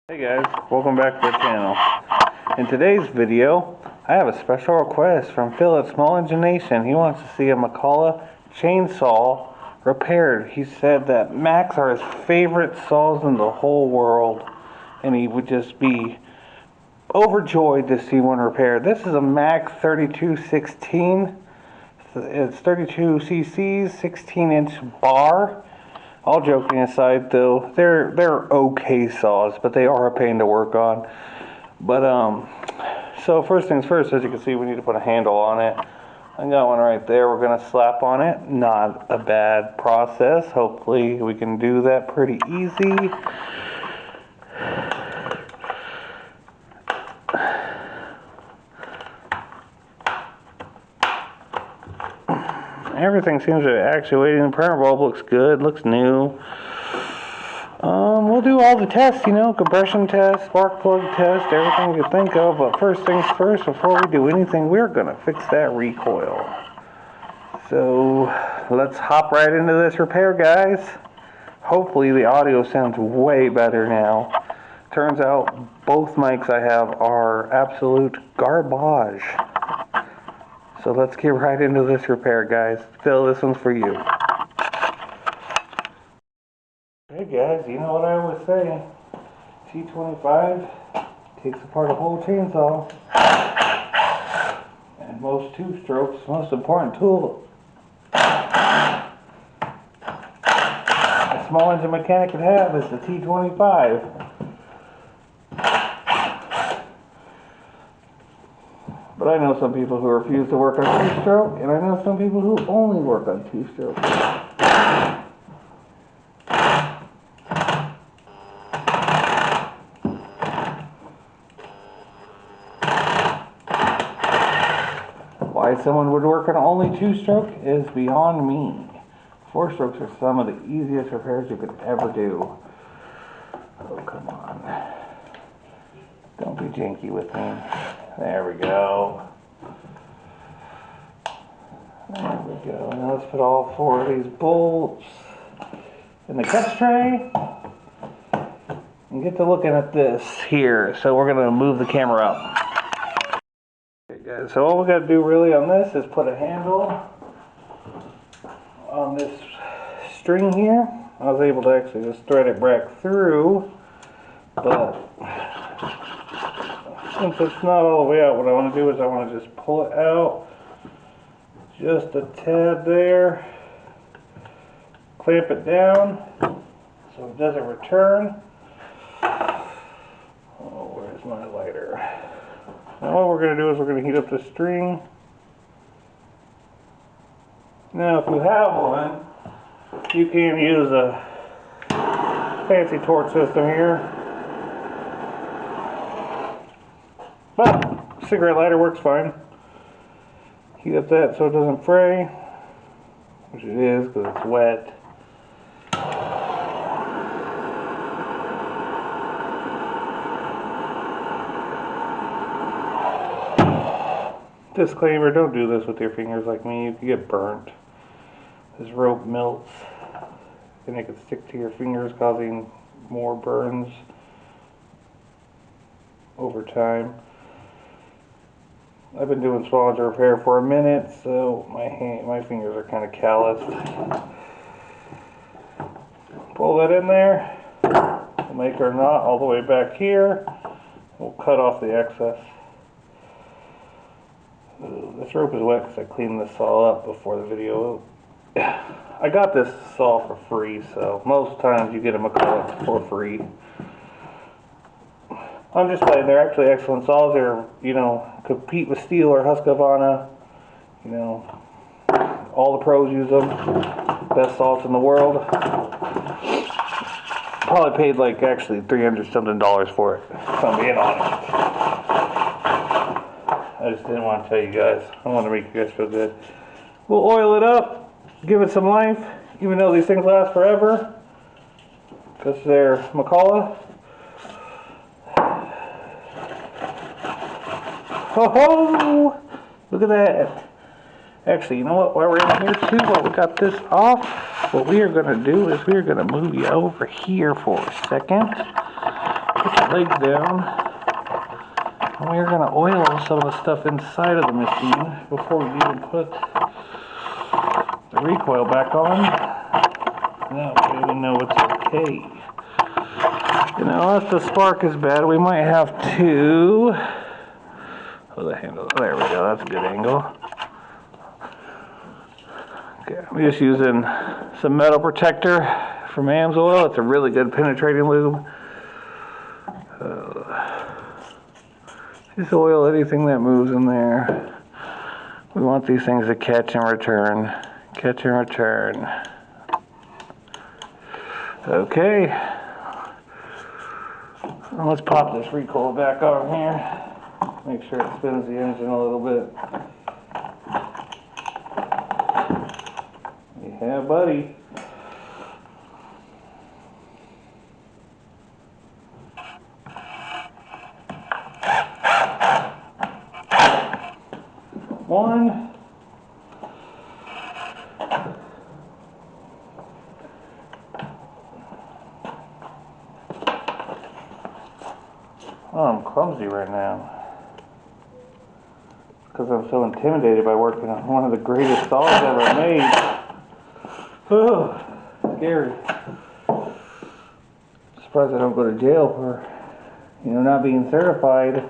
Hey guys, welcome back to the channel. In today's video, I have a special request from Phil at Small Engine Nation. He wants to see a McCulloch chainsaw repaired. He said that Macs are his favorite saws in the whole world, and he would just be overjoyed to see one repaired. This is a Mac3216. It's 32 cc's, 16-inch bar. All joking aside, though, they're okay saws, but they are a pain to work on. But so first things first, as you can see, we need to put a handle on it. I got one right there. We're gonna slap on it. Not a bad process. Hopefully, we can do that pretty easy. Everything seems to be actuating. The primer bulb looks good, looks new. We'll do all the tests, you know, compression test, spark plug test, everything you can think of. But first things first, before we do anything, we're going to fix that recoil. So let's hop right into this repair, guys. Hopefully the audio sounds way better now. Turns out both mics I have are absolute garbage. So let's get right into this repair, guys. Phil, this one's for you. Hey guys, you know what I always say. T25 takes apart a whole chainsaw. And most two-strokes, most important tool a small engine mechanic could have is the T25. But I know some people who refuse to work on two-stroke, and I know some people who only work on two-stroke. Why someone would work on only two-stroke is beyond me. Four-strokes are some of the easiest repairs you could ever do. Oh, come on. Don't be janky with me. There we go. There we go. Now let's put all four of these bolts in the catch tray and get to looking at this here. So we're going to move the camera up. Okay guys, so all we got to do really on this is put a handle on this string here. I was able to actually just thread it back through, but since it's not all the way out, what I want to do is I want to just pull it out just a tad there, clamp it down so it doesn't return. Oh, where's my lighter? Now what we're going to do is we're going to heat up the string. Now if you have one, you can use a fancy torch system here. But cigarette lighter works fine. Heat up that so it doesn't fray, which it is because it's wet. Disclaimer, don't do this with your fingers like me. You can get burnt. This rope melts and it can stick to your fingers, causing more burns over time. I've been doing small engine repair for a minute, so my fingers are kind of calloused. Pull that in there. We'll make our knot all the way back here. We'll cut off the excess. This rope is wet because I cleaned this saw up before the video. I got this saw for free, so most times you get a McCulloch for free. I'm just playing. They're actually excellent saws. They're, you know, compete with Steel or Husqvarna. You know, all the pros use them. Best saws in the world. Probably paid like actually $300-something for it, if I'm being honest. I just didn't want to tell you guys. I want to make you guys feel good. We'll oil it up, give it some life, even though these things last forever, because they're McCulloch. Oh, look at that. Actually, you know what? While we're in here too, while we got this off, what we are going to do is we are going to move you over here for a second. Put legs down. And we're going to oil some of the stuff inside of the machine before we even put the recoil back on. That way we know it's okay. You know, if the spark is bad, we might have to... Oh, the handle. There we go. That's a good angle. Okay, I'm just using some metal protector from Amsoil. It's a really good penetrating lube. Just oil anything that moves in there. We want these things to catch and return. Catch and return. Okay. Now let's pop this recoil back on here. Make sure it spins the engine a little bit. Yeah, buddy. One. Oh, I'm clumsy right now. Because I'm so intimidated by working on one of the greatest saws ever made. Oh, scary. Surprised I don't go to jail for, you know, not being certified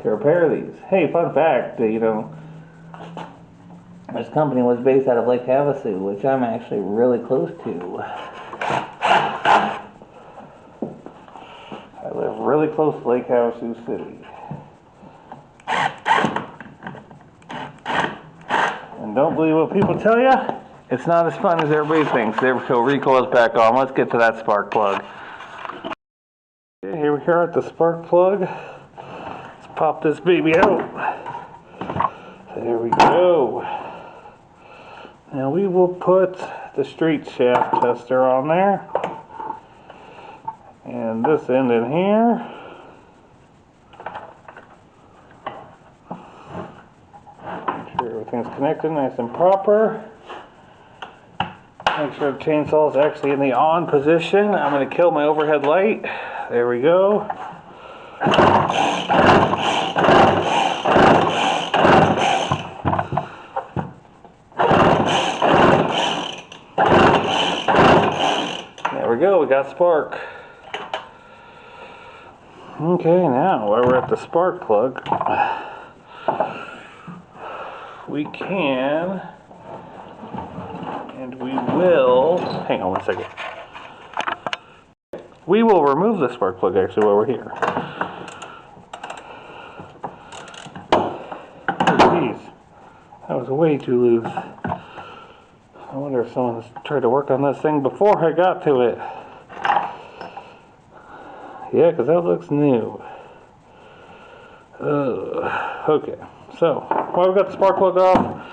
to repair these. Hey, fun fact, you know, this company was based out of Lake Havasu, which I'm actually really close to. I live really close to Lake Havasu City. And don't believe what people tell you. It's not as fun as everybody thinks. There we go, recoil's back on. Let's get to that spark plug. Okay, here we are at the spark plug. Let's pop this baby out. There we go. Now we will put the straight shaft tester on there. And this end in here. Make sure everything's connected nice and proper. Make sure the chainsaw is actually in the on position. I'm going to kill my overhead light. There we go. There we go, we got spark. Okay, now while we're at the spark plug, we can, and we will, hang on one second. We will remove the spark plug actually while we're here. Oh, geez, that was way too loose. I wonder if someone's tried to work on this thing before I got to it. Yeah, because that looks new. Okay, so while we've got the spark plug off,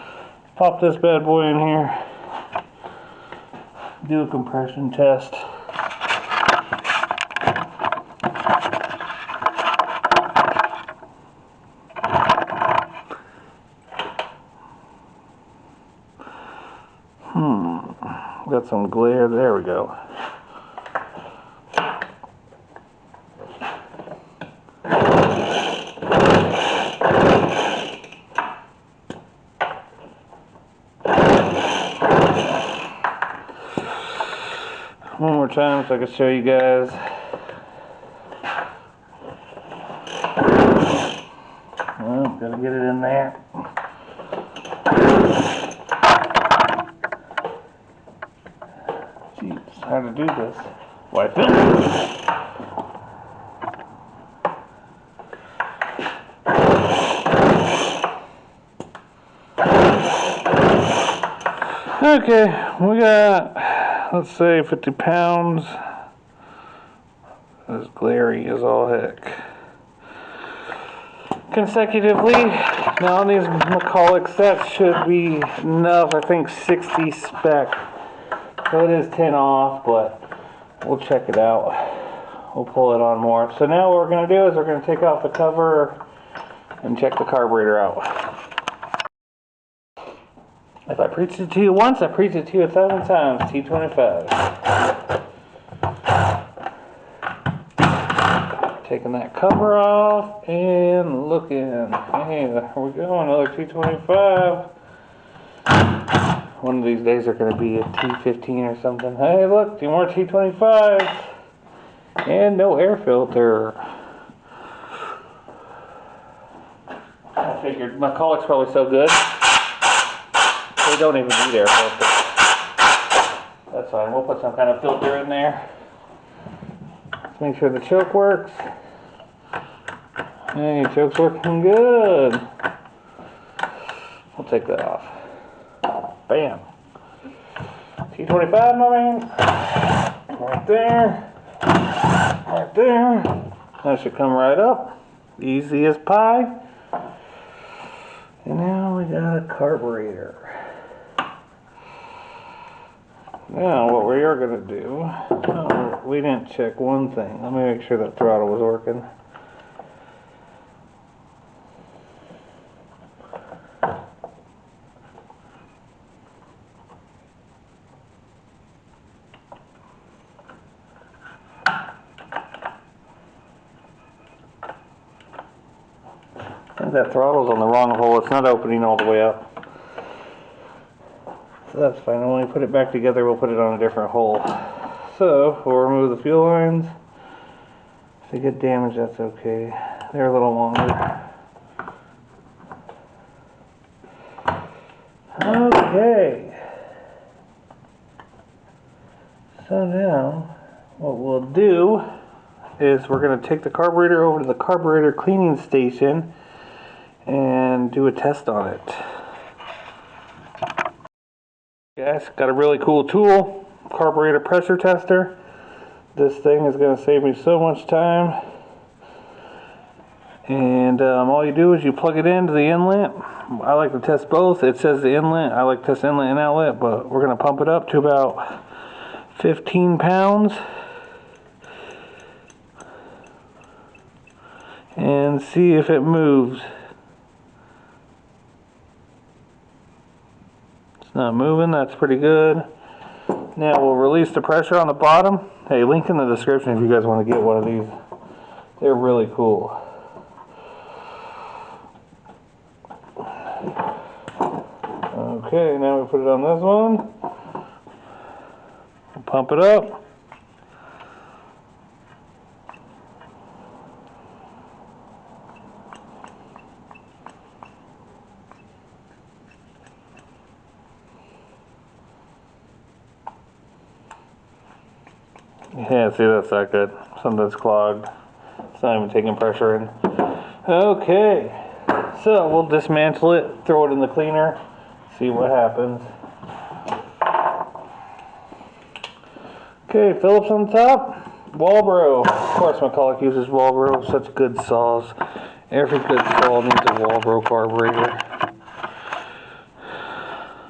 pop this bad boy in here. Do a compression test. Got some glare. There we go. One more time so I can show you guys. Well, gotta get it in there. Jeez, how to do this? Why film it? Okay, we got, let's say 50 pounds. This glary is all heck. Consecutively, now on these McCullochs, that should be enough. I think 60 spec. So it is 10 off, but we'll check it out. We'll pull it on more. So now what we're going to do is we're going to take off the cover and check the carburetor out. If I preached it to you once, I preached it to you 1,000 times. T25. Taking that cover off and looking. Hey, there we go, another T25. One of these days they're going to be a T15 or something. Hey, look, 2 more T25s. And no air filter. I figured McCulloch's probably so good, they don't even need air filter. That's fine, we'll put some kind of filter in there. Let's make sure the choke works. Hey, choke's working good. We'll take that off. Bam. T25, my man. Right there. Right there. That should come right up. Easy as pie. And now we got a carburetor. Now what we are going to do, oh, we didn't check one thing. Let me make sure that throttle was working. I think that throttle's on the wrong hole. It's not opening all the way up. So that's fine. When we put it back together, we'll put it on a different hole. So we'll remove the fuel lines. If they get damaged, that's okay. They're a little longer. Okay. So now, what we'll do is we're going to take the carburetor over to the carburetor cleaning station and do a test on it. Guys, got a really cool tool, carburetor pressure tester. This thing is going to save me so much time. And all you do is you plug it into the inlet. I like to test both. It says the inlet. I like to test inlet and outlet, but we're going to pump it up to about 15 pounds. And see if it moves. It's not moving, that's pretty good. Now we'll release the pressure on the bottom. Hey, link in the description if you guys want to get one of these. They're really cool. Okay, now we put it on this one. We'll pump it up. Yeah, see, that's not good. Something's clogged. It's not even taking pressure in. Okay, so we'll dismantle it, throw it in the cleaner, see what happens. Okay, Phillips on top, Walbro. Of course, McCulloch uses Walbro, such good saws. Every good saw needs a Walbro carburetor.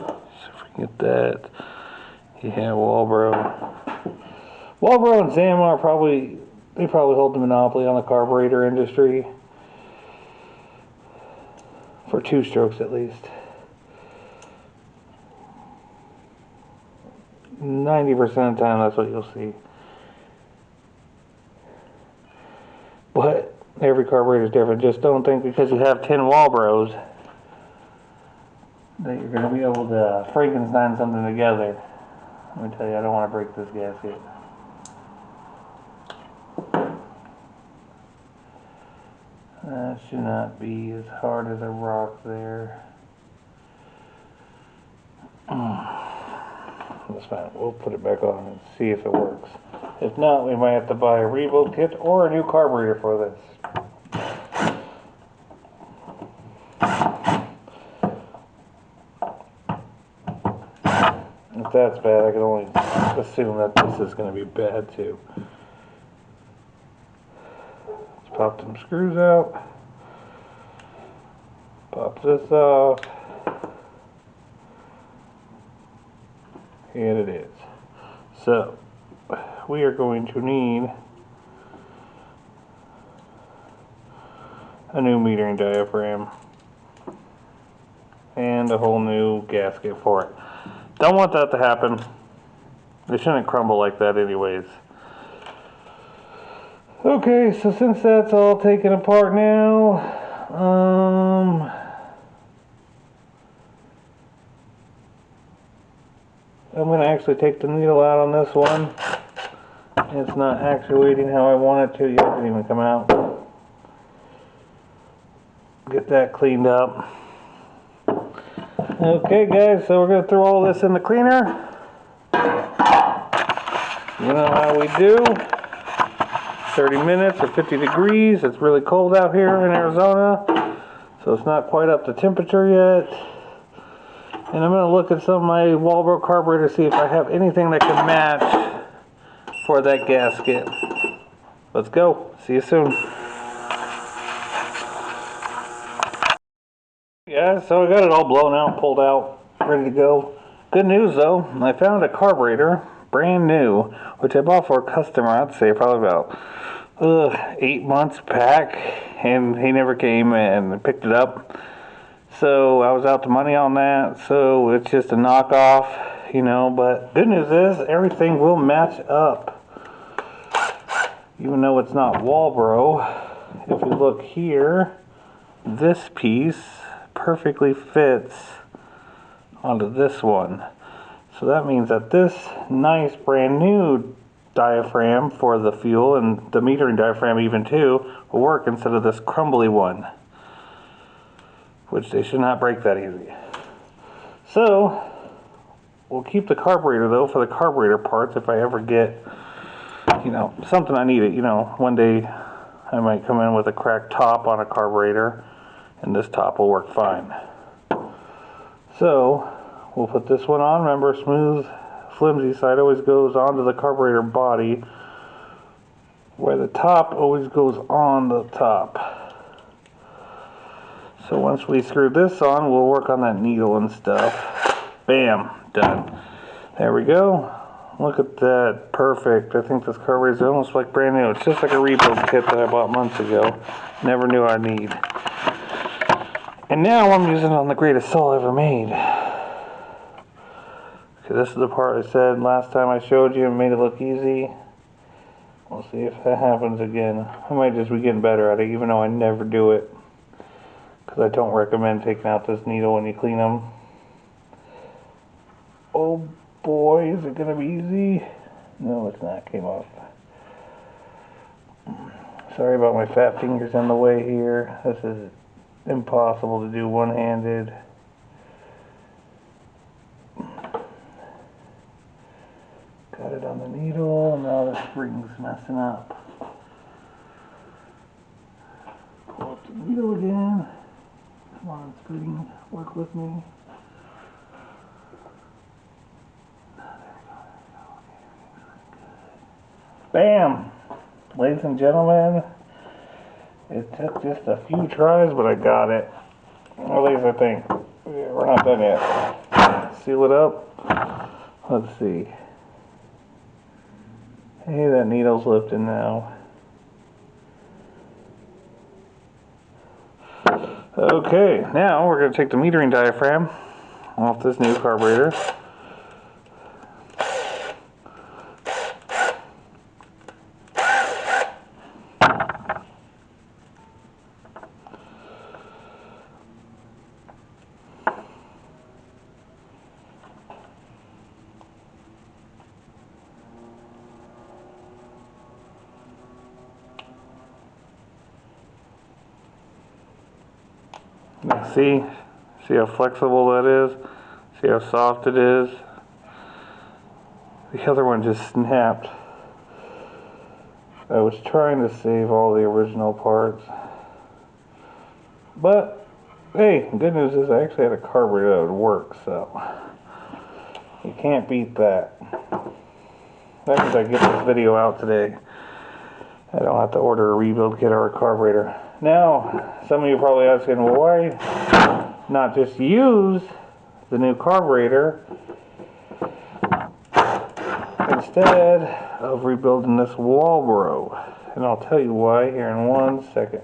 So if we can get that, yeah, Walbro. Walbro and Zama are probably hold the monopoly on the carburetor industry. For 2 strokes at least. 90% of the time that's what you'll see. But every carburetor is different. Just don't think because you have 10 Walbros that you're going to be able to Frankenstein something together. Let me tell you, I don't want to break this gasket. That should not be as hard as a rock there. That's fine. We'll put it back on and see if it works. If not, we might have to buy a rebuild kit or a new carburetor for this. If that's bad, I can only assume that this is going to be bad too. Let's pop some screws out. Pop this off. And it is. So, we are going to need a new metering diaphragm and a whole new gasket for it. Don't want that to happen. They shouldn't crumble like that anyways. Okay, so since that's all taken apart now, I'm going to actually take the needle out on this one. It's not actuating how I want it to. It hasn't even come out. Get that cleaned up. Okay guys, so we're going to throw all this in the cleaner. You know how we do. 30 minutes or 50 degrees. It's really cold out here in Arizona, so it's not quite up to temperature yet. And I'm going to look at some of my Walbro carburetor, see if I have anything that can match for that gasket. Let's go. See you soon. Yeah, so I got it all blown out, pulled out, ready to go. Good news though, I found a carburetor, brand new, which I bought for a customer, I'd say probably about 8 months back, and he never came and picked it up. So I was out the money on that, so it's just a knockoff, you know, but good news is everything will match up. Even though it's not Walbro, if you look here, this piece perfectly fits onto this one. So that means that this nice brand new diaphragm for the fuel, and the metering diaphragm even too, will work instead of this crumbly one, which they should not break that easy. So we'll keep the carburetor though for the carburetor parts if I ever get, you know, something I need it. You know, one day I might come in with a cracked top on a carburetor and this top will work fine. So we'll put this one on. Remember, smooth flimsy side always goes onto the carburetor body, where the top always goes on the top. So once we screw this on, we'll work on that needle and stuff. Bam, done. There we go. Look at that, perfect. I think this carburetor is almost like brand new. It's just like a rebuild kit that I bought months ago. Never knew I'd need. And now I'm using it on the greatest saw ever made. Okay, this is the part I said last time I showed you and made it look easy. We'll see if that happens again. I might just be getting better at it, even though I never do it. Because I don't recommend taking out this needle when you clean them. Oh boy, is it going to be easy? No, it's not. Came off. Sorry about my fat fingers in the way here. This is impossible to do one-handed. Got it on the needle, and now the spring's messing up. Pull up the needle again. Come on, spring, work with me. Bam! Ladies and gentlemen, it took just a few tries, but I got it. At least I think. Yeah, we're not done yet. Seal it up. Let's see. Hey, that needle's lifting now. Okay, now we're going to take the metering diaphragm off this new carburetor. See how flexible that is? See how soft it is? The other one just snapped. I was trying to save all the original parts. But, hey, good news is I actually had a carburetor that would work, so you can't beat that. That means I get this video out today. I don't have to order a rebuild kit or a carburetor. Now, some of you are probably asking, well, why not just use the new carburetor instead of rebuilding this Walbro? And I'll tell you why here in 1 second.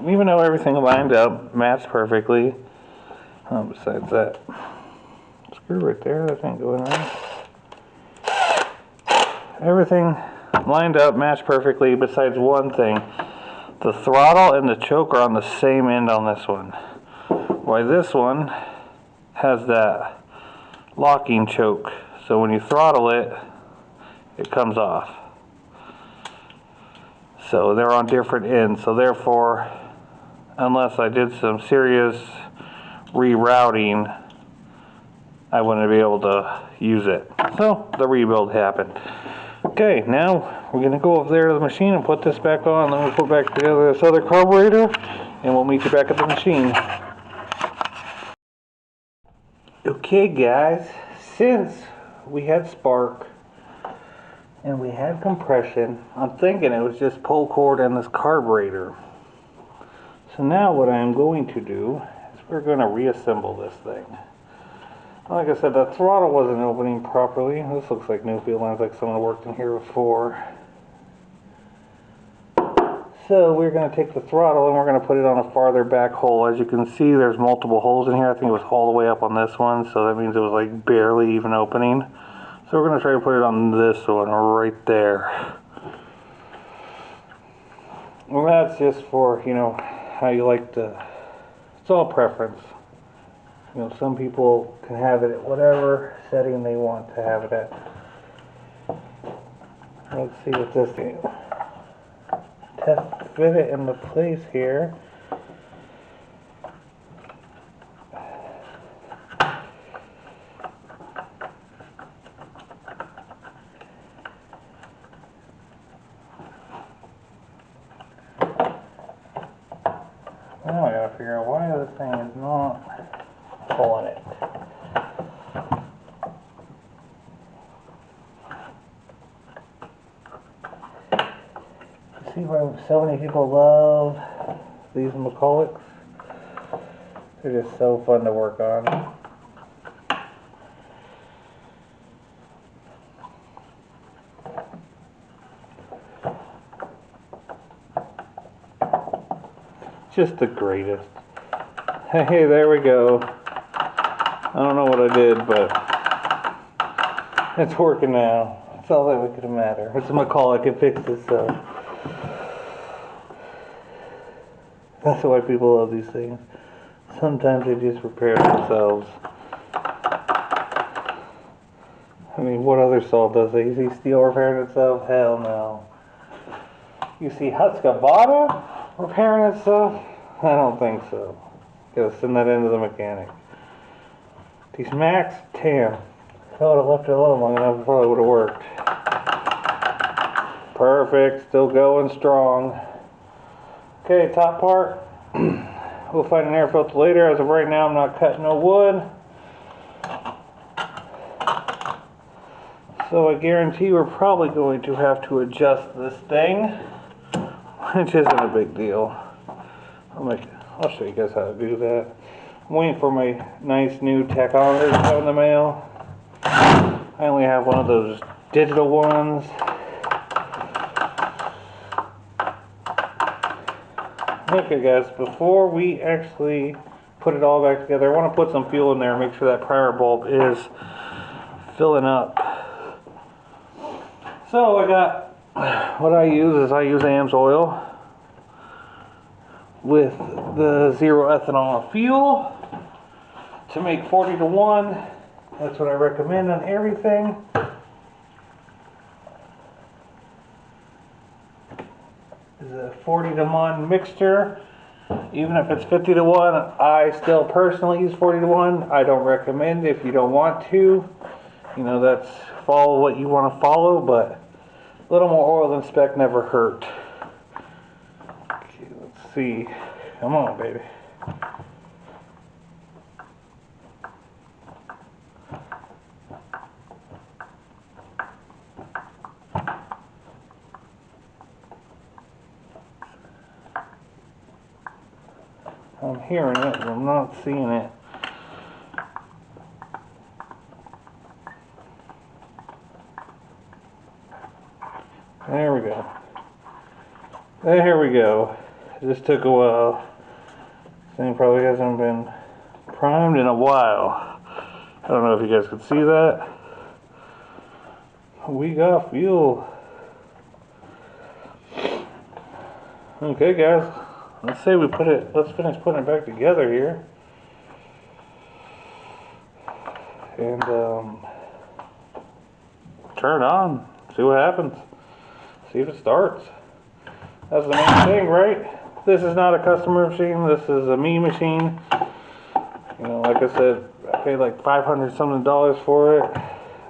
Even though everything lined up, matched perfectly, besides that screw right there, that ain't going on. everything lined up, matched perfectly, besides one thing. The throttle and the choke are on the same end on this one. Why this one has that locking choke, so when you throttle it, it comes off. So they're on different ends, so therefore, unless I did some serious rerouting, I wouldn't be able to use it. So the rebuild happened. Okay, now we're gonna go over there to the machine and put this back on, then we'll put back together this other carburetor, and we'll meet you back at the machine. Okay guys, since we had spark and we had compression, I'm thinking it was just pull cord and this carburetor. So now what I'm going to do is we're going to reassemble this thing. Like I said, the throttle wasn't opening properly. This looks like new fuel lines, like someone worked in here before. So we're going to take the throttle and we're going to put it on a farther back hole. As you can see, there's multiple holes in here. I think it was all the way up on this one, so that means it was like barely even opening. So we're going to try to put it on this one right there. Well, that's just for, you know, how you like to, it's all preference. You know, some people can have it at whatever setting they want to have it at. Let's see what this is. Test fit it into place here. Now I gotta figure out why this thing is not pulling it. See why so many people love these McCullochs? They're just so fun to work on. Just the greatest. Hey, there we go. I don't know what I did, but it's working now. That's all that could matter. It's a McCulloch, it fixed itself. That's why people love these things. Sometimes they just repair themselves. I mean, what other saw does that? You see steel repairing itself? Hell no. You see Husqvarna repairing itself? I don't think so. Gotta send that into the mechanic. These Macs, damn. If I would have left it alone long enough, it probably would have worked. Perfect, still going strong. Okay, top part. We'll find an air filter later. As of right now, I'm not cutting no wood. So I guarantee we're probably going to have to adjust this thing, which isn't a big deal. I'll show you guys how to do that. I'm waiting for my nice new tachometer to come in the mail. I only have one of those digital ones. Okay guys, before we actually put it all back together, I want to put some fuel in there and make sure that primer bulb is filling up. So what I use AMS oil with the 0 ethanol fuel to make 40 to 1. That's what I recommend on everything. Is a 40 to 1 mixture. Even if it's 50 to 1, I still personally use 40 to 1. I don't recommend if you don't want to. You know, that's follow what you want to follow, but a little more oil than spec never hurt. Okay, let's see. Come on, baby. I'm hearing it, but I'm not seeing it. There we go. There we go. This took a while. This thing probably hasn't been primed in a while. I don't know if you guys could see that. we got fuel. Okay guys, let's finish putting it back together here. And turn it on, see what happens, see if it starts. That's the main thing, right? This is not a customer machine, this is a me machine. You know, like I said, I paid like $500 something for it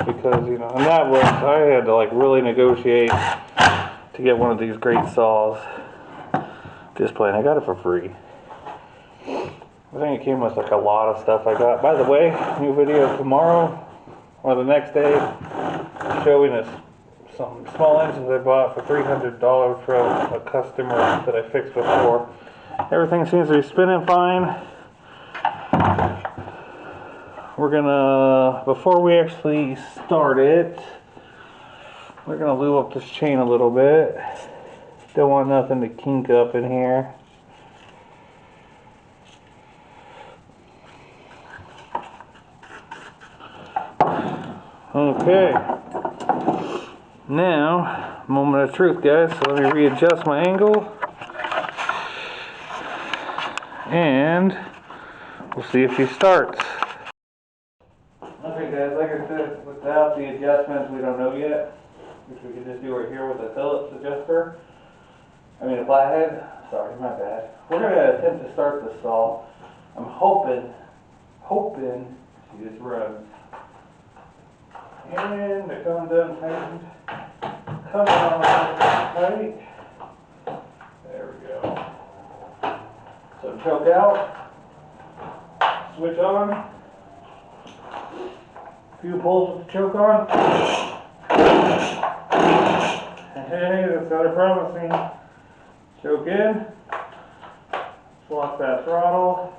because, you know, and that was, I had to like really negotiate to get one of these great saws. Just playing, I got it for free. I think it came with like a lot of stuff I got. By the way, new video tomorrow or the next day showing us some small engines I bought for $300 from a customer that I fixed before. Everything seems to be spinning fine. We're gonna, before we actually start it, we're gonna lube up this chain a little bit. Don't want nothing to kink up in here. Okay. Now, moment of truth, guys. So let me readjust my angle. And we'll see if she starts. Okay guys, like I said, without the adjustments we don't know yet, which we can just do right here with a Phillips adjuster. I mean a flathead. Sorry, my bad. We're going to attempt to start the saw. I'm hoping she just runs. And the come done tightened. Come on tight. There we go. So choke out. Switch on. Few pulls with the choke on. Hey, that's got it promising. Choke in. Swap that throttle.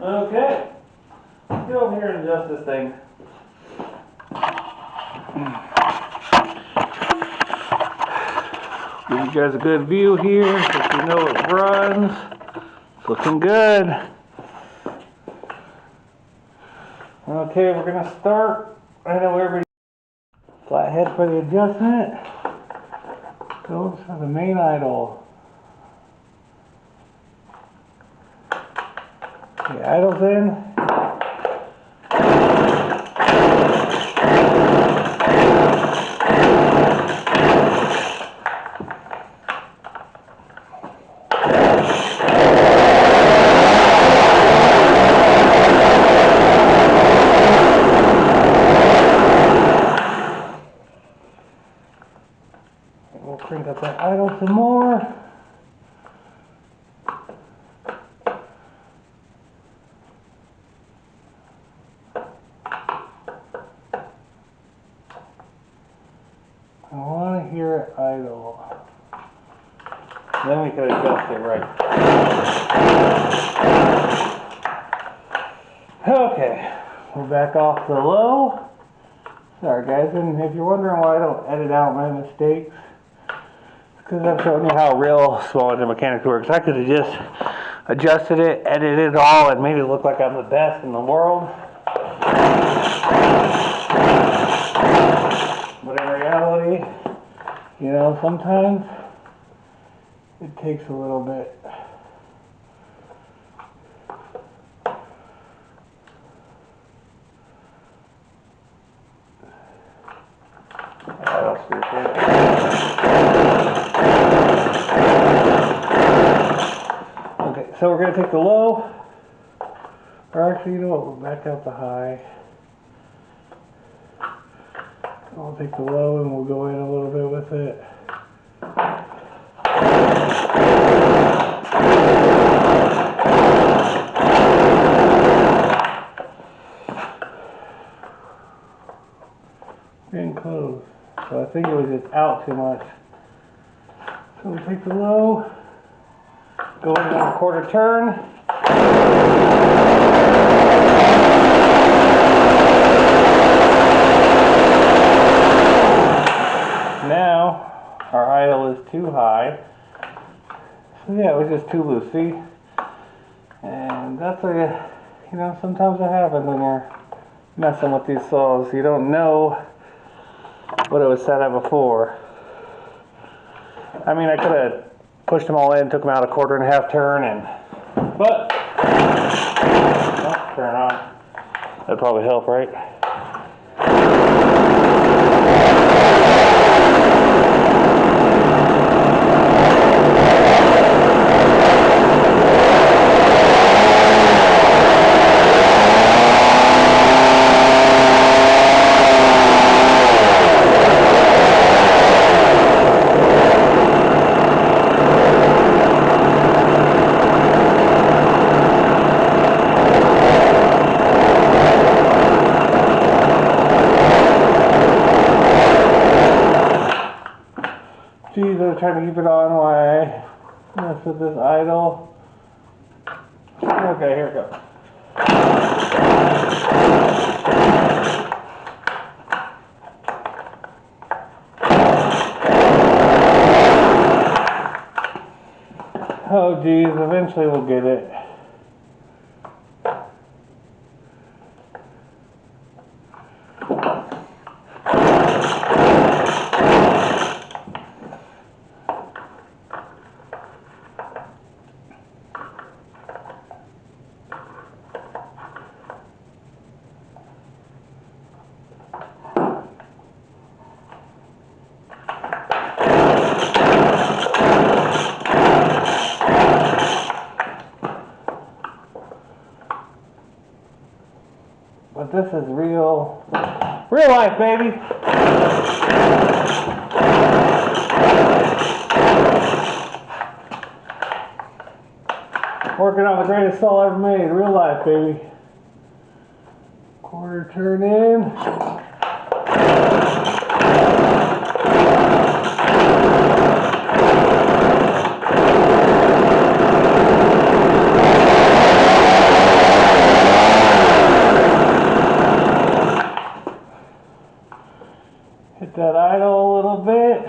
Okay. Let's get over here and adjust this thing. Give you guys a good view here so you know it runs. It's looking good. Okay, we're gonna start. I know everybody flathead for the adjustment. Goes for the main idle. The idle's in. We'll crank up that idle some more. I want to hear it idle. Then we can adjust it right. Okay, we're back off the low. Sorry guys, and if you're wondering why I don't edit out my mistakes, it's because I'm showing you how real small engine mechanics works. I could have just adjusted it, edited it all, and made it look like I'm the best in the world. But in reality, you know, sometimes it takes a little bit. Okay, so we're going to take the low, or actually, you know what, we'll back out the high. I'll take the low and we'll go in a little bit with it. Getting close. So I think it was just out too much. So we take the low, go into a quarter turn. our idle is too high. So yeah, it was just too loose, see? And that's a, you know, sometimes it happens when you're messing with these saws. You don't know what it was set at before. I mean, I could have pushed them all in, took them out a 1.5 turn, but oh, turn on. That'd probably help, right? Geez, I'm trying to keep it on while I mess with this idle. Okay, here it goes. Oh geez, eventually we'll get it. But this is real life, baby. Working on the greatest saw ever made, real life, baby. 1/4 turn in. Hit that idle a little bit,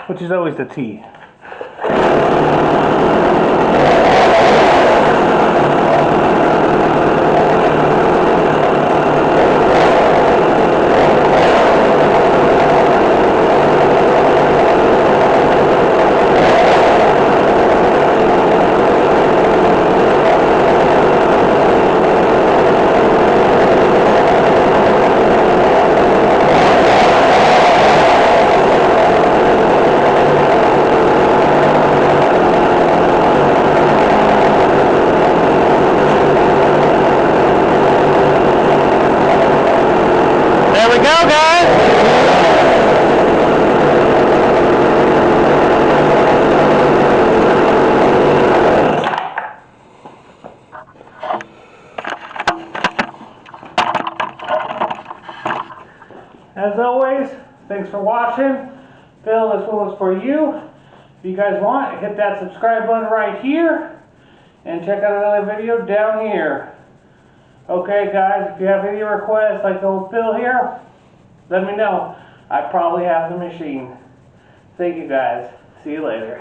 which is always the T. As always, thanks for watching. Phil, this one was for you. If you guys want, hit that subscribe button right here and check out another video down here. Okay guys, if you have any requests like old Phil here, let me know. I probably have the machine. Thank you guys. See you later.